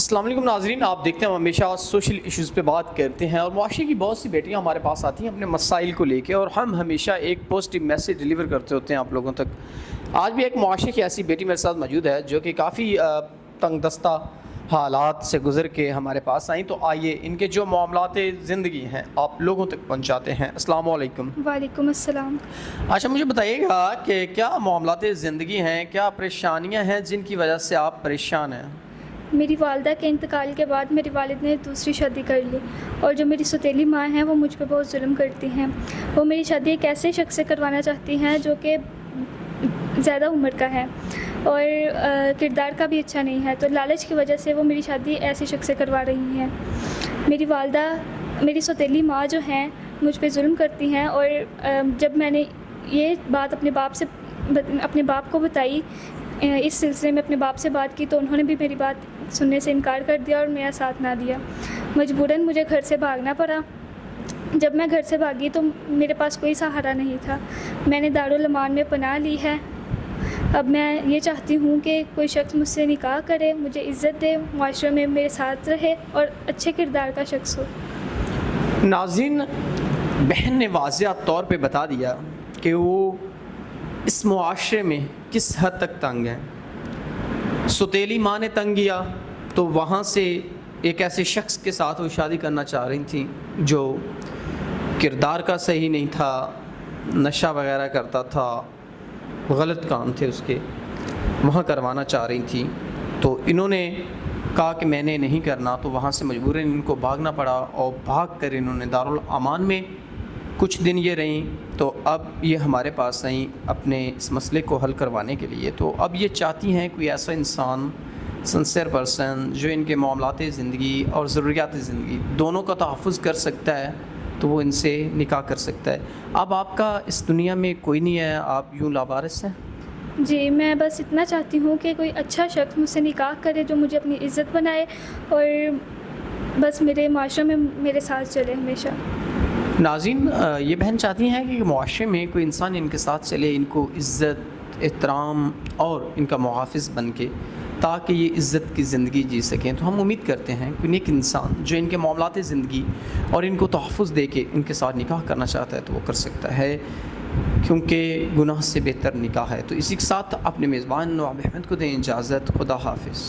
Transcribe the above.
السلام علیکم ناظرین، آپ دیکھتے ہیں ہم ہمیشہ سوشل ایشوز پہ بات کرتے ہیں اور معاشرے کی بہت سی بیٹیاں ہمارے پاس آتی ہیں اپنے مسائل کو لے کے، اور ہم ہمیشہ ایک پازیٹیو میسیج ڈیلیور کرتے ہوتے ہیں آپ لوگوں تک۔ آج بھی ایک معاشرے کی ایسی بیٹی میرے ساتھ موجود ہے جو کہ کافی تنگ دستہ حالات سے گزر کے ہمارے پاس آئیں، تو آئیے ان کے جو معاملات زندگی ہیں آپ لوگوں تک پہنچاتے ہیں۔ السلام علیکم۔ وعلیکم السلام۔ اچھا، مجھے بتائیے گا کہ کیا معاملات زندگی ہیں، کیا پریشانیاں ہیں جن کی وجہ سے آپ پریشان ہیں؟ میری والدہ کے انتقال کے بعد میرے والد نے دوسری شادی کر لی، اور جو میری سوتیلی ماں ہیں وہ مجھ پہ بہت ظلم کرتی ہیں۔ وہ میری شادی ایک ایسے شخص سے کروانا چاہتی ہیں جو کہ زیادہ عمر کا ہے اور کردار کا بھی اچھا نہیں ہے، تو لالچ کی وجہ سے وہ میری شادی ایسے شخص سے کروا رہی ہیں۔ میری والدہ، میری سوتیلی ماں جو ہیں مجھ پہ ظلم کرتی ہیں، اور جب میں نے یہ بات اپنے باپ کو بتائی، اس سلسلے میں اپنے باپ سے بات کی، تو انہوں نے بھی میری بات سننے سے انکار کر دیا اور میرا ساتھ نہ دیا۔ مجبوراً مجھے گھر سے بھاگنا پڑا۔ جب میں گھر سے بھاگی تو میرے پاس کوئی سہارا نہیں تھا۔ میں نے دارالامان میں پناہ لی ہے۔ اب میں یہ چاہتی ہوں کہ کوئی شخص مجھ سے نکاح کرے، مجھے عزت دے، معاشرے میں میرے ساتھ رہے اور اچھے کردار کا شخص ہو۔ ناظرین، بہن نے واضح طور پہ بتا دیا کہ وہ اس معاشرے میں کس حد تک تنگ ہے۔ سوتیلی ماں نے تنگ کیا تو وہاں سے ایک ایسے شخص کے ساتھ وہ شادی کرنا چاہ رہی تھیں جو کردار کا صحیح نہیں تھا، نشہ وغیرہ کرتا تھا، غلط کام تھے اس کے، وہاں کروانا چاہ رہی تھیں۔ تو انہوں نے کہا کہ میں نے نہیں کرنا، تو وہاں سے مجبوراً ان کو بھاگنا پڑا، اور بھاگ کر انہوں نے دارالامان میں کچھ دن یہ رہیں، تو اب یہ ہمارے پاس آئیں اپنے اس مسئلے کو حل کروانے کے لیے۔ تو اب یہ چاہتی ہیں کوئی ایسا انسان، سنسیئر پرسن، جو ان کے معاملات زندگی اور ضروریات زندگی دونوں کا تحفظ کر سکتا ہے، تو وہ ان سے نکاح کر سکتا ہے۔ اب آپ کا اس دنیا میں کوئی نہیں ہے، آپ یوں لاوارث ہیں؟ جی، میں بس اتنا چاہتی ہوں کہ کوئی اچھا شخص مجھ سے نکاح کرے جو مجھے اپنی عزت بنائے اور بس میرے معاشرے میں میرے ساتھ چلے ہمیشہ۔ ناظرین، یہ بہن چاہتی ہیں کہ معاشرے میں کوئی انسان ان کے ساتھ چلے، ان کو عزت، احترام اور ان کا محافظ بن کے، تاکہ یہ عزت کی زندگی جی سکیں۔ تو ہم امید کرتے ہیں کہ نیک انسان جو ان کے معاملات زندگی اور ان کو تحفظ دے کے ان کے ساتھ نکاح کرنا چاہتا ہے تو وہ کر سکتا ہے، کیونکہ گناہ سے بہتر نکاح ہے۔ تو اسی کے ساتھ اپنے میزبان نواب احمد کو دیں اجازت۔ خدا حافظ۔